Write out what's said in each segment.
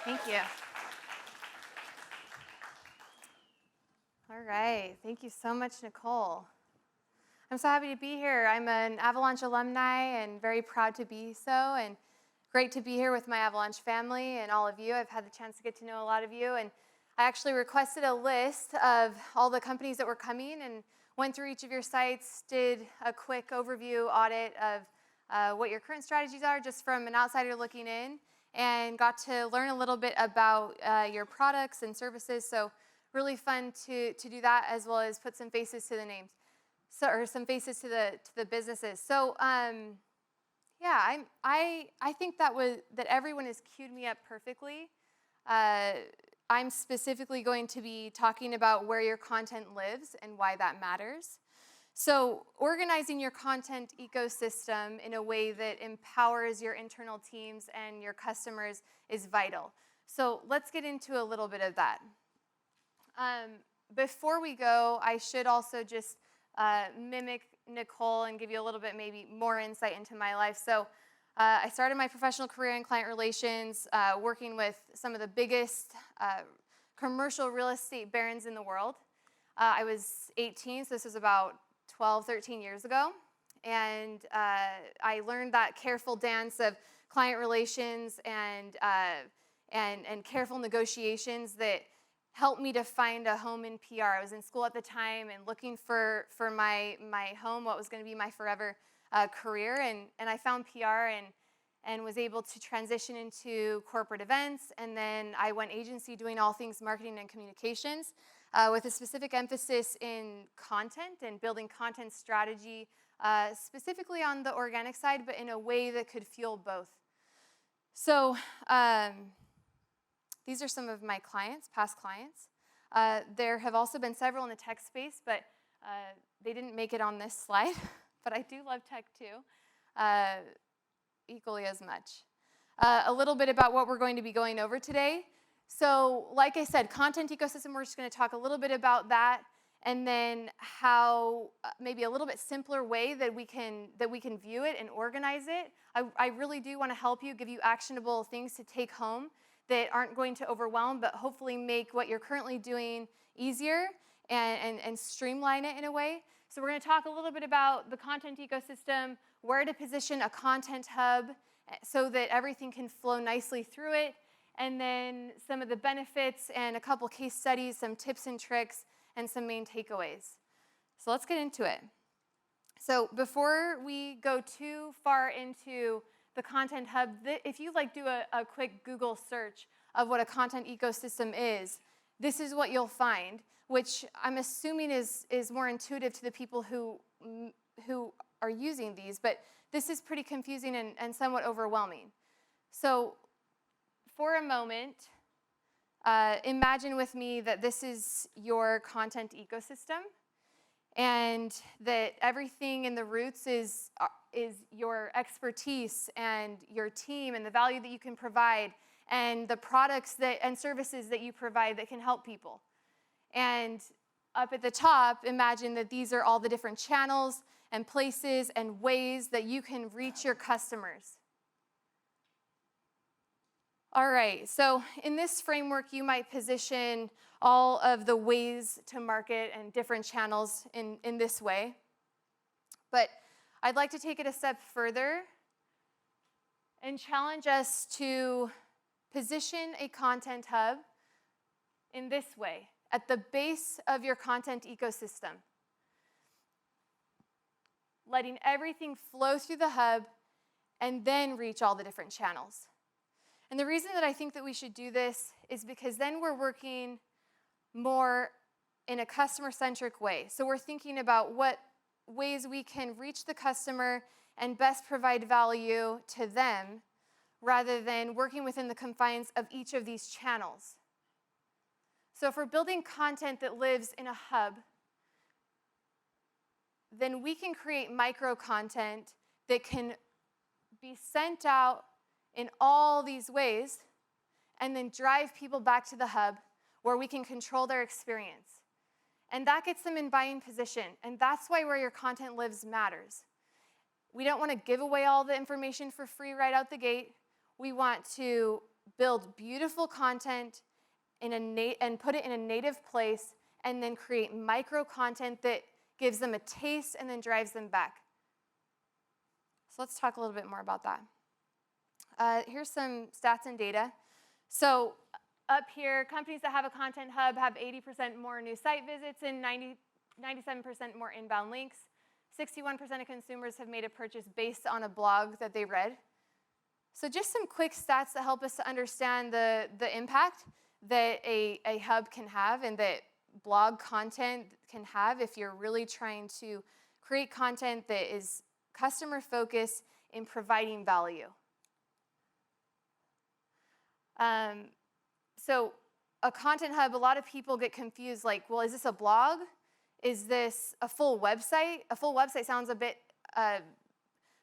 Thank you. All right. Thank you so much, Nicole. I'm so happy to be here. I'm an Avalaunch alumni and very proud to be so, and great to be here with my Avalaunch family and all of you. I've had the chance to get to know a lot of you, and I actually requested a list of all the companies that were coming and went through each of your sites, did a quick overview audit of what your current strategies are just from an outsider looking in, and got to learn a little bit about your products and services. So really fun to do that, as well as put some faces to the names, or some faces to the businesses. So yeah, I think that everyone has queued me up perfectly. I'm specifically going to be talking about where your content lives and why that matters. So organizing your content ecosystem in a way that empowers your internal teams and your customers is vital. So let's get into a little bit of that. Before we go, I should also just mimic Nicole and give you a little bit maybe more insight into my life. So I started my professional career in client relations, working with some of the biggest commercial real estate barons in the world. I was 18, so this was about 12, 13 years ago. And I learned that careful dance of client relations and careful negotiations that helped me to find a home in PR. I was in school at the time and looking for my home, what was going to be my forever career. And I found PR and was able to transition into corporate events. And then I went agency doing all things marketing and communications, with a specific emphasis in content and building content strategy, specifically on the organic side, but in a way that could fuel both. So these are some of my clients, past clients. There have also been several in the tech space, but they didn't make it on this slide. But I do love tech too, equally as much. A little bit about what we're going to be going over today. So like I said, content ecosystem, we're just going to talk a little bit about that, and then how maybe a little bit simpler way that we can view it and organize it. I really do want to help you, give you actionable things to take home that aren't going to overwhelm, but hopefully make what you're currently doing easier and streamline it in a way. So we're going to talk a little bit about the content ecosystem, where to position a content hub so that everything can flow nicely through it, and then some of the benefits and a couple case studies, some tips and tricks, and some main takeaways. So let's get into it. So before we go too far into the content hub, if you do a quick Google search of what a content ecosystem is, this is what you'll find, which I'm assuming is more intuitive to the people who are using these, but this is pretty confusing and somewhat overwhelming. So for a moment, imagine with me that this is your content ecosystem, and that everything in the roots is your expertise and your team and the value that you can provide and the products and services that you provide that can help people. And up at the top, imagine that these are all the different channels and places and ways that you can reach your customers. All right, so in this framework, you might position all of the ways to market and different channels in this way. But I'd like to take it a step further and challenge us to position a content hub in this way, at the base of your content ecosystem, letting everything flow through the hub and then reach all the different channels. And the reason that I think that we should do this is because then we're working more in a customer-centric way. So we're thinking about what ways we can reach the customer and best provide value to them, rather than working within the confines of each of these channels. So if we're building content that lives in a hub, then we can create micro-content that can be sent out in all these ways and then drive people back to the hub where we can control their experience. And that gets them in buying position. And that's why where your content lives matters. We don't want to give away all the information for free right out the gate. We want to build beautiful content and put it in a native place, and then create micro content that gives them a taste and then drives them back. So let's talk a little bit more about that. Here's some stats and data. So up here, companies that have a content hub have 80% more new site visits and 97% more inbound links. 61% of consumers have made a purchase based on a blog that they read. So just some quick stats that help us to understand the impact that a hub can have and that blog content can have if you're really trying to create content that is customer focused in providing value. So a content hub, a lot of people get confused, like, well, is this a blog? Is this a full website? A full website sounds a bit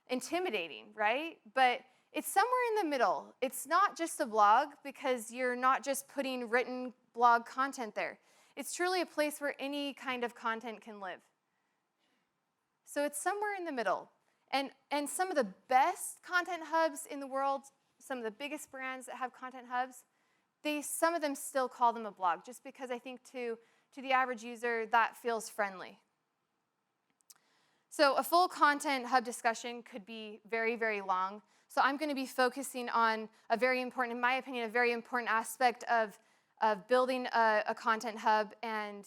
intimidating, right? But it's somewhere in the middle. It's not just a blog because you're not just putting written blog content there. It's truly a place where any kind of content can live. So it's somewhere in the middle. And some of the best content hubs in the world, some of the biggest brands that have content hubs, some of them still call them a blog, just because I think to the average user, that feels friendly. So a full content hub discussion could be very, very long. So I'm going to be focusing on a very important, in my opinion, a very important aspect of building a content hub, and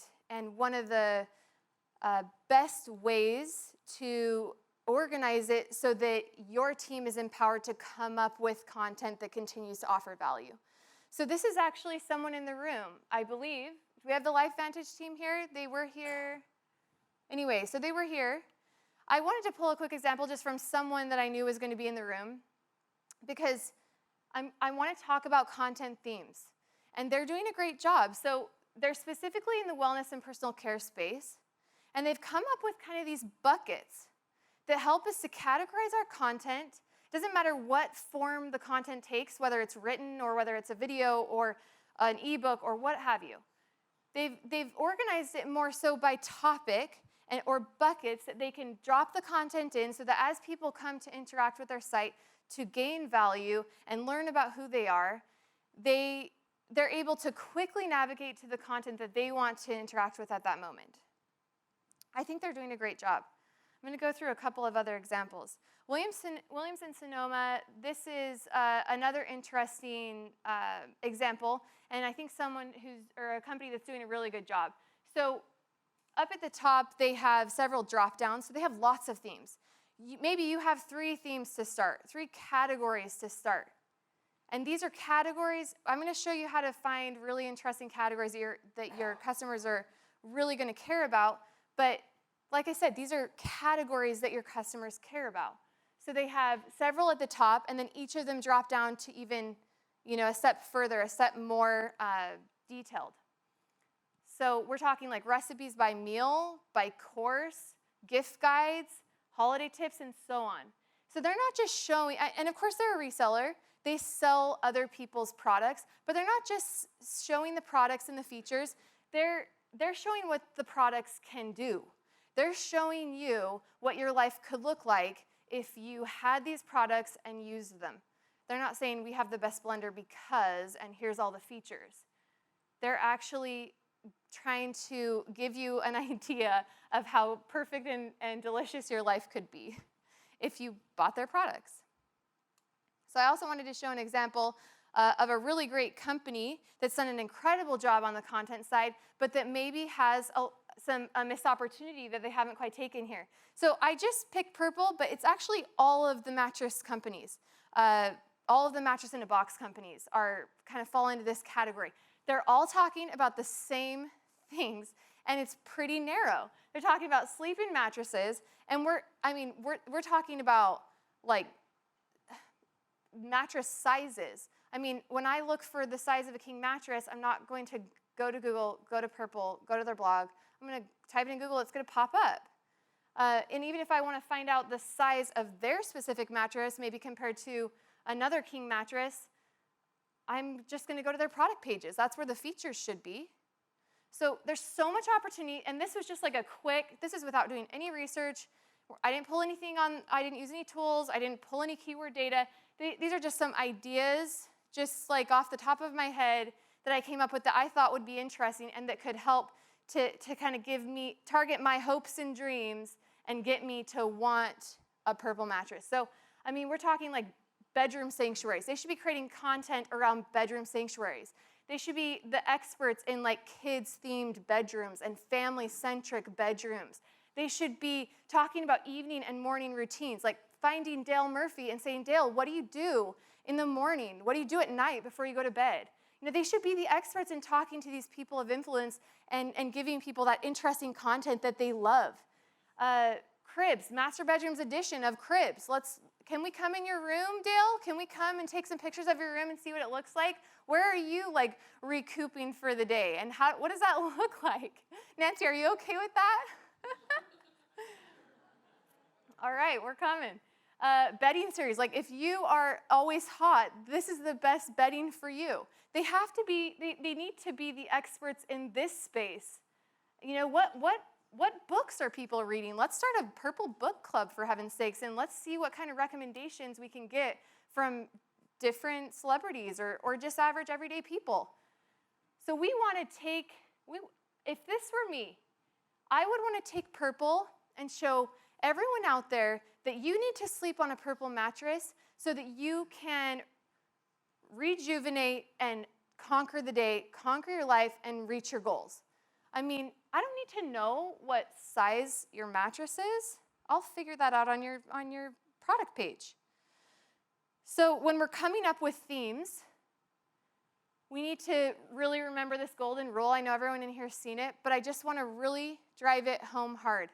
one of the best ways to organize it so that your team is empowered to come up with content that continues to offer value. So this is actually someone in the room, I believe. We have the LifeVantage team here. They were here. Anyway, so they were here. I wanted to pull a quick example just from someone that I knew was going to be in the room, because I want to talk about content themes. And they're doing a great job. So they're specifically in the wellness and personal care space. And they've come up with kind of these buckets that help us to categorize our content. It doesn't matter what form the content takes, whether it's written or whether it's a video or an ebook or what have you. They've organized it more so by topic or buckets that they can drop the content in, so that as people come to interact with their site to gain value and learn about who they are, they're able to quickly navigate to the content that they want to interact with at that moment. I think they're doing a great job. I'm going to go through a couple of other examples. Williams and Sonoma, this is another interesting example, and I think a company that's doing a really good job. So up at the top, they have several drop-downs, so they have lots of themes. Maybe you have 3 themes to start, 3 categories to start. And these are categories. I'm going to show you how to find really interesting categories that your customers are really going to care about. But like I said, these are categories that your customers care about. So they have several at the top, and then each of them drop down to even, a step further, a step more detailed. So we're talking like recipes by meal, by course, gift guides, holiday tips, and so on. So they're not just showing, and of course they're a reseller. They sell other people's products, but they're not just showing the products and the features. They're showing what the products can do. They're showing you what your life could look like if you had these products and used them. They're not saying we have the best blender because, and here's all the features. They're actually trying to give you an idea of how perfect and delicious your life could be if you bought their products. So I also wanted to show an example of a really great company that's done an incredible job on the content side, but that maybe has a missed opportunity that they haven't quite taken here. So I just picked purple, but it's actually all of the mattress companies. All of the mattress in a box companies kind of fall into this category. They're all talking about the same things, and it's pretty narrow. They're talking about sleeping mattresses, and we're talking about like mattress sizes. I mean, when I look for the size of a king mattress, I'm not going to go to Google, go to Purple, go to their blog. I'm going to type it in Google, it's going to pop up. And even if I want to find out the size of their specific mattress, maybe compared to another king mattress, I'm just going to go to their product pages. That's where the features should be. So there's so much opportunity, and this was just like this is without doing any research. I didn't pull anything I didn't use any tools, I didn't pull any keyword data. These are just some ideas just like off the top of my head, that I came up with that I thought would be interesting and that could help to kind of target my hopes and dreams and get me to want a purple mattress. So, I mean, we're talking like bedroom sanctuaries. They should be creating content around bedroom sanctuaries. They should be the experts in like kids-themed bedrooms and family-centric bedrooms. They should be talking about evening and morning routines, like finding Dale Murphy and saying, Dale, what do you do in the morning? What do you do at night before you go to bed? You know, they should be the experts in talking to these people of influence and giving people that interesting content that they love. Cribs, master bedrooms edition of Cribs. Can we come in your room, Dale? Can we come and take some pictures of your room and see what it looks like? Where are you like recouping for the day? And what does that look like? Nancy, are you okay with that? All right, we're coming. Bedding series, like if you are always hot, this is the best bedding for you. They need to be the experts in this space. You know, what books are people reading? Let's start a purple book club, for heaven's sakes, and let's see what kind of recommendations we can get from different celebrities or just average everyday people. So we want to if this were me, I would want to take purple and show everyone out there that you need to sleep on a purple mattress so that you can rejuvenate and conquer the day, conquer your life, and reach your goals. I mean, I don't need to know what size your mattress is. I'll figure that out on your product page. So when we're coming up with themes, we need to really remember this golden rule. I know everyone in here has seen it, but I just want to really drive it home hard.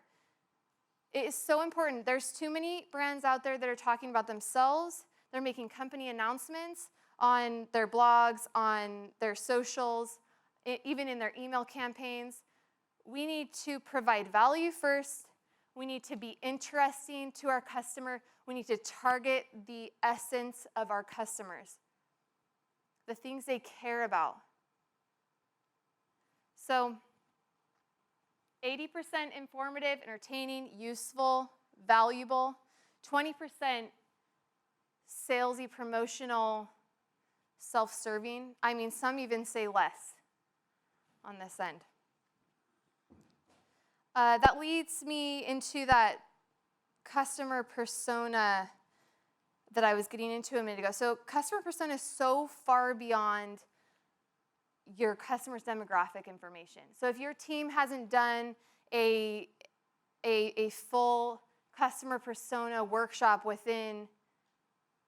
It is so important. There's too many brands out there that are talking about themselves. They're making company announcements on their blogs, on their socials, even in their email campaigns. We need to provide value first. We need to be interesting to our customer. We need to target the essence of our customers, the things they care about. So 80% informative, entertaining, useful, valuable, 20% salesy, promotional, self-serving. I mean, some even say less on this end. That leads me into that customer persona that I was getting into a minute ago. So customer persona is so far beyond your customer's demographic information. So if your team hasn't done a full customer persona workshop within,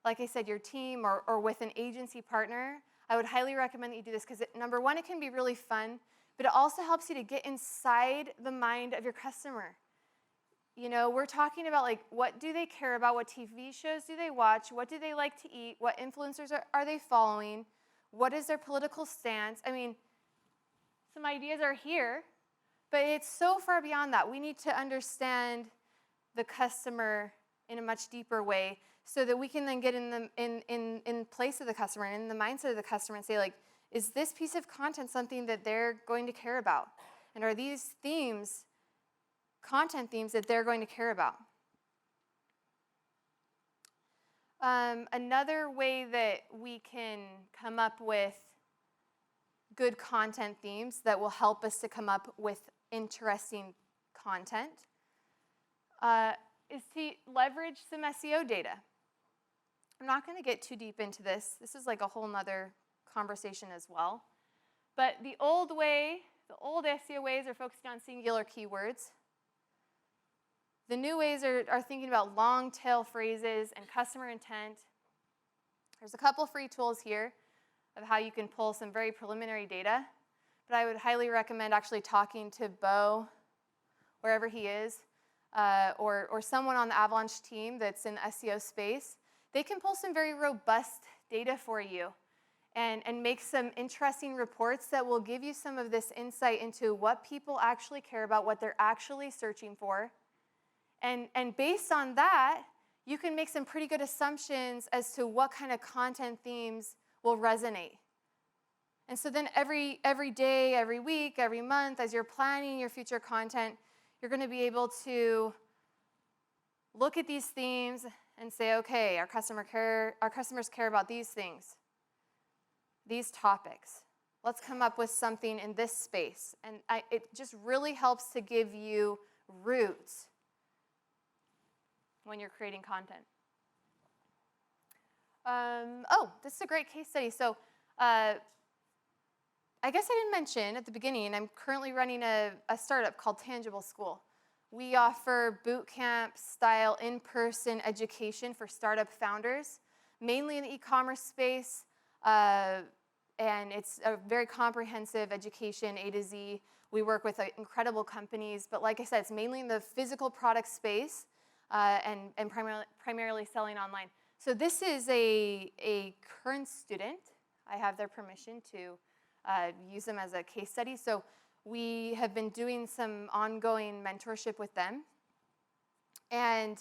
like I said, your team or with an agency partner, I would highly recommend that you do this because, number one, it can be really fun, but it also helps you to get inside the mind of your customer. You know, we're talking about, like, what do they care about? What TV shows do they watch? What do they like to eat? What influencers are they following? What is their political stance? I mean, some ideas are here, but it's so far beyond that. We need to understand the customer in a much deeper way so that we can then get in place of the customer and in the mindset of the customer and say, like, is this piece of content something that they're going to care about? And are these themes content themes that they're going to care about? Another way that we can come up with good content themes that will help us to come up with interesting content is to leverage some SEO data. I'm not going to get too deep into this. This is like a whole nother conversation as well. But the old SEO ways are focusing on singular keywords. The new ways are thinking about long tail phrases and customer intent. There's a couple free tools here of how you can pull some very preliminary data, but I would highly recommend actually talking to Bo, wherever he is, or someone on the Avalaunch team that's in the SEO space. They can pull some very robust data for you and make some interesting reports that will give you some of this insight into what people actually care about, what they're actually searching for. And based on that, you can make some pretty good assumptions as to what kind of content themes will resonate. And so then every day, every week, every month, as you're planning your future content, you're going to be able to look at these themes and say, okay, our customers care about these things. these topics. Let's come up with something in this space. And it just really helps to give you roots when you're creating content. This is a great case study. So I guess I didn't mention at the beginning, I'm currently running a startup called Tangible School. We offer boot camp style in-person education for startup founders, mainly in the e-commerce space, and it's a very comprehensive education, A to Z. We work with incredible companies, but like I said, it's mainly in the physical product space and primarily selling online. So this is a current student. I have their permission to use them as a case study. So we have been doing some ongoing mentorship with them, and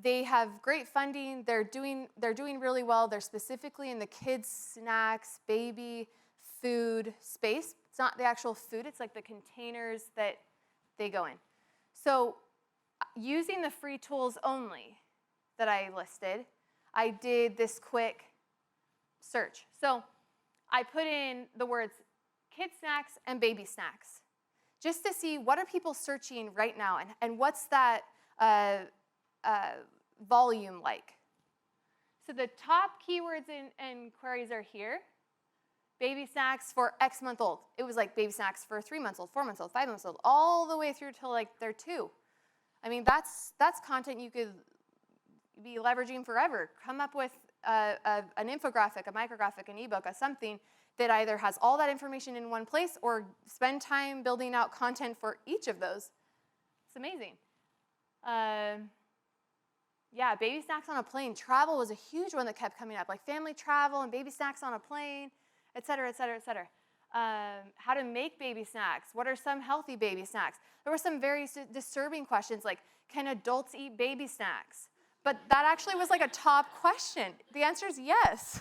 they have great funding. They're doing really well. They're specifically in the kids, snacks, baby, food space. It's not the actual food. It's like the containers that they go in. So using the free tools only that I listed, I did this quick search. So I put in the words kid snacks and baby snacks just to see what are people searching right now and what's that volume like. So the top keywords and queries are here. Baby snacks for X month old. It was like baby snacks for 3 months old, 4 months old, 5 months old, all the way through till like they're 2. I mean, that's content you could be leveraging forever. Come up with an infographic, a micrographic, an ebook, something that either has all that information in one place or spend time building out content for each of those. It's amazing. Yeah, baby snacks on a plane. Travel was a huge one that kept coming up, like family travel and baby snacks on a plane, et cetera, et cetera, et cetera. How to make baby snacks. What are some healthy baby snacks? There were some very disturbing questions like, can adults eat baby snacks? But that actually was like a top question. The answer is yes.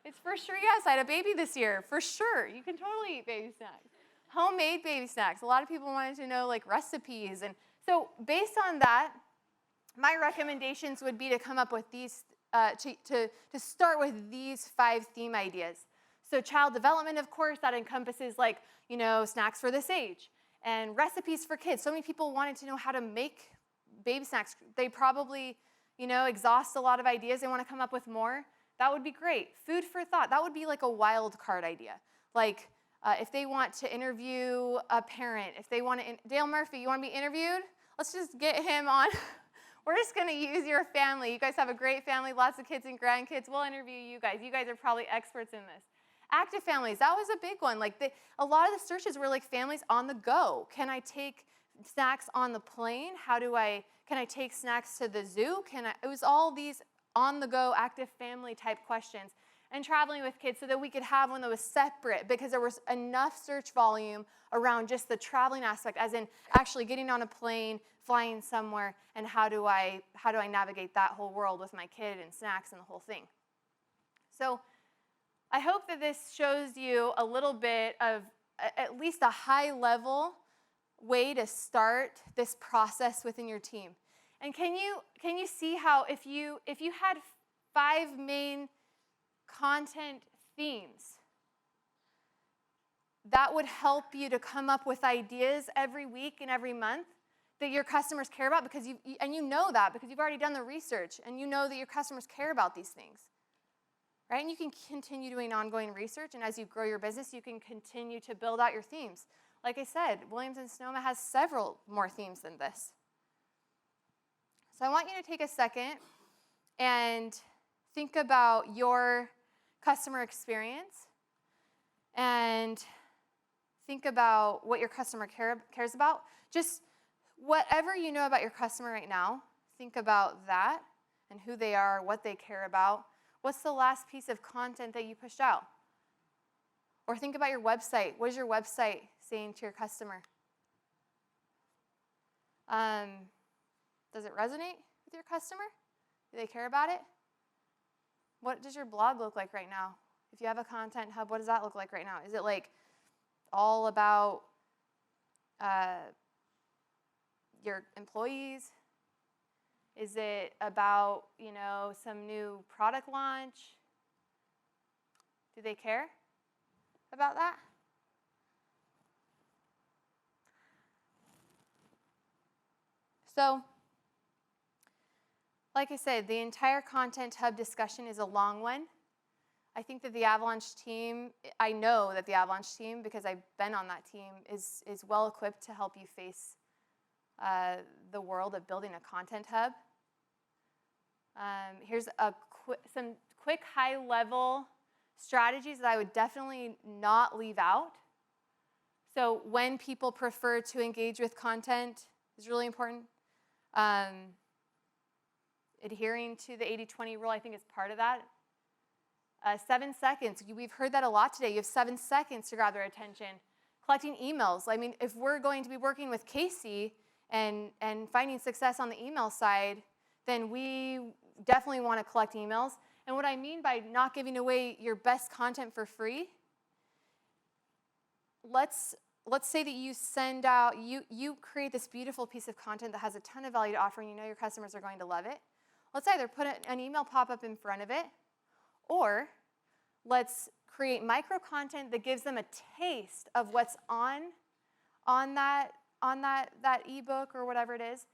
It's for sure yes. I had a baby this year, for sure. You can totally eat baby snacks. Homemade baby snacks. A lot of people wanted to know like recipes. And so based on that, my recommendations would be to come up with these, to start with these 5 theme ideas. So child development, of course, that encompasses like, snacks for this age. And recipes for kids. So many people wanted to know how to make baby snacks. They probably, exhaust a lot of ideas. They want to come up with more. That would be great. Food for thought. That would be like a wild card idea. Like if they want to interview a parent, if they want to, Dale Murphy, you want to be interviewed? Let's just get him on. We're just going to use your family. You guys have a great family, lots of kids and grandkids. We'll interview you guys. You guys are probably experts in this. Active families, that was a big one. Like a lot of the searches were like families on the go. Can I take snacks on the plane? Can I take snacks to the zoo? It was all these on-the-go active family type questions. And traveling with kids so that we could have one that was separate because there was enough search volume around just the traveling aspect, as in actually getting on a plane, flying somewhere, and how do I navigate that whole world with my kid and snacks and the whole thing. So I hope that this shows you a little bit of at least a high-level way to start this process within your team. And can you see how if you had 5 main content themes, that would help you to come up with ideas every week and every month that your customers care about because you know that because you've already done the research and you know that your customers care about these things. Right? And you can continue doing ongoing research, and as you grow your business, you can continue to build out your themes. Like I said, Williams-Sonoma has several more themes than this. So I want you to take a second and think about your customer experience and think about what your customer cares about. Just whatever you know about your customer right now, think about that and who they are, what they care about. What's the last piece of content that you pushed out? Or think about your website. What is your website saying to your customer? Does it resonate with your customer? Do they care about it? What does your blog look like right now? If you have a content hub, what does that look like right now? Is it like all about your employees? Is it about, some new product launch? Do they care about that? So, like I said, the entire Content Hub discussion is a long one. I think that the Avalaunch team, I know that the Avalaunch team, because I've been on that team, is well equipped to help you face the world of building a Content Hub. Here's some quick high-level strategies that I would definitely not leave out. So when people prefer to engage with content is really important. Adhering to the 80-20 rule, I think, is part of that. 7 seconds. We've heard that a lot today. You have 7 seconds to grab their attention. Collecting emails. I mean, if we're going to be working with Casey and finding success on the email side, then we definitely want to collect emails. And what I mean by not giving away your best content for free, let's say that you send out, you create this beautiful piece of content that has a ton of value to offer, and you know your customers are going to love it. Let's either put an email pop-up in front of it, or let's create micro content that gives them a taste of what's on that ebook or whatever it is.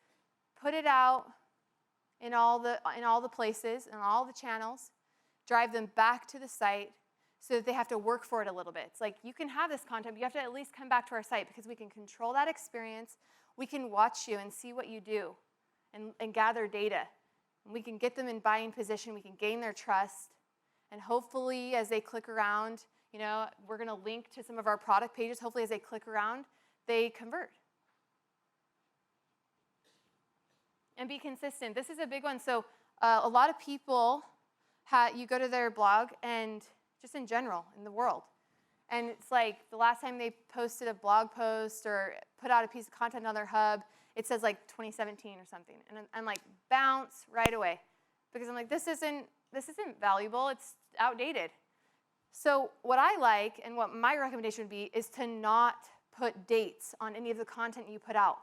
Put it out in all the places, in all the channels. Drive them back to the site so that they have to work for it a little bit. It's like, you can have this content, but you have to at least come back to our site, because we can control that experience. We can watch you and see what you do and gather data. And we can get them in buying position. We can gain their trust. And hopefully, as they click around, we're going to link to some of our product pages. Hopefully, as they click around, they convert. And be consistent. This is a big one. So a lot of people, you go to their blog, and just in general, in the world, and it's like the last time they posted a blog post or put out a piece of content on their hub, it says like 2017 or something. And I'm like, bounce right away. Because I'm like, this isn't valuable. It's outdated. So what I like, and what my recommendation would be, is to not put dates on any of the content you put out.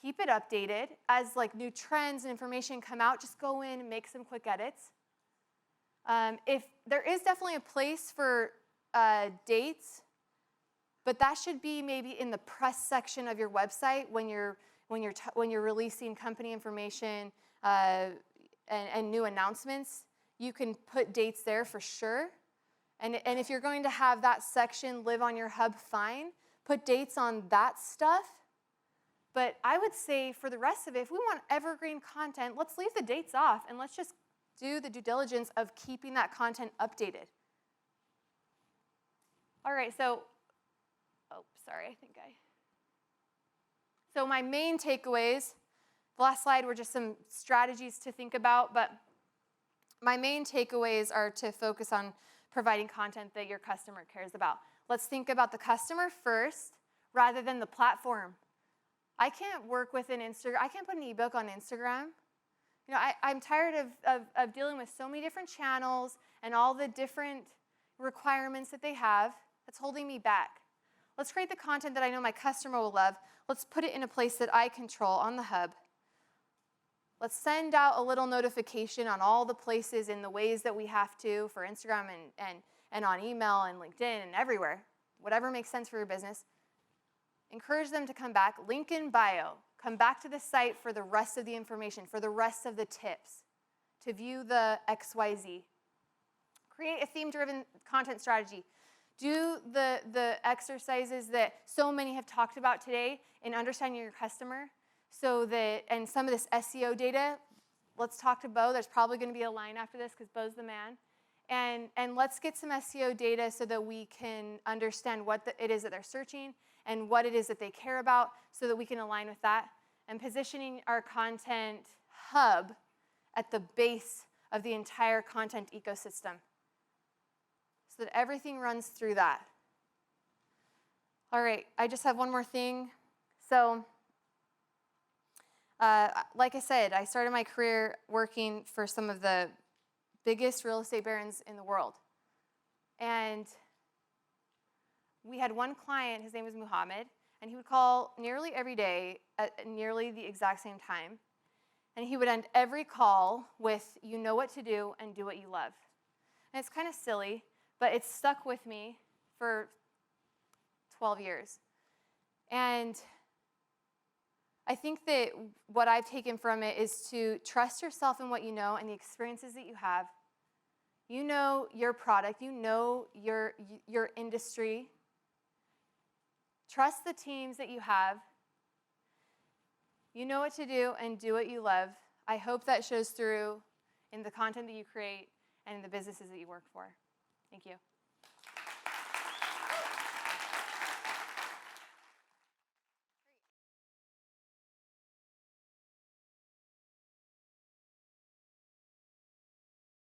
Keep it updated. As like new trends and information come out, just go in and make some quick edits. If there is definitely a place for dates, but that should be maybe in the press section of your website when you're releasing company information and new announcements. You can put dates there for sure. And if you're going to have that section live on your hub, fine. Put dates on that stuff. But I would say for the rest of it, if we want evergreen content, let's leave the dates off, and let's just do the due diligence of keeping that content updated. All right, so my main takeaways, the last slide were just some strategies to think about, but my main takeaways are to focus on providing content that your customer cares about. Let's think about the customer first rather than the platform. I can't work with I can't put an ebook on Instagram. I'm tired of dealing with so many different channels and all the different requirements that they have. That's holding me back. Let's create the content that I know my customer will love. Let's put it in a place that I control on the hub. Let's send out a little notification on all the places in the ways that we have to for Instagram and on email and LinkedIn and everywhere, whatever makes sense for your business. Encourage them to come back. Link in bio. Come back to the site for the rest of the information, for the rest of the tips, to view the XYZ. Create a theme-driven content strategy. Do the exercises that so many have talked about today in understanding your customer, and some of this SEO data. Let's talk to Bo. There's probably going to be a line after this because Bo's the man. And let's get some SEO data so that we can understand what it is that they're searching and what it is that they care about so that we can align with that. And positioning our content hub at the base of the entire content ecosystem so that everything runs through that. All right, I just have one more thing. So, like I said, I started my career working for some of the biggest real estate barons in the world. And we had one client, his name was Muhammad, and he would call nearly every day at nearly the exact same time. And he would end every call with, you know what to do and do what you love. And it's kind of silly, but it's stuck with me for 12 years. And I think that what I've taken from it is to trust yourself in what you know and the experiences that you have. You know your product, you know your industry. Trust the teams that you have. You know what to do and do what you love. I hope that shows through in the content that you create and in the businesses that you work for. Thank you.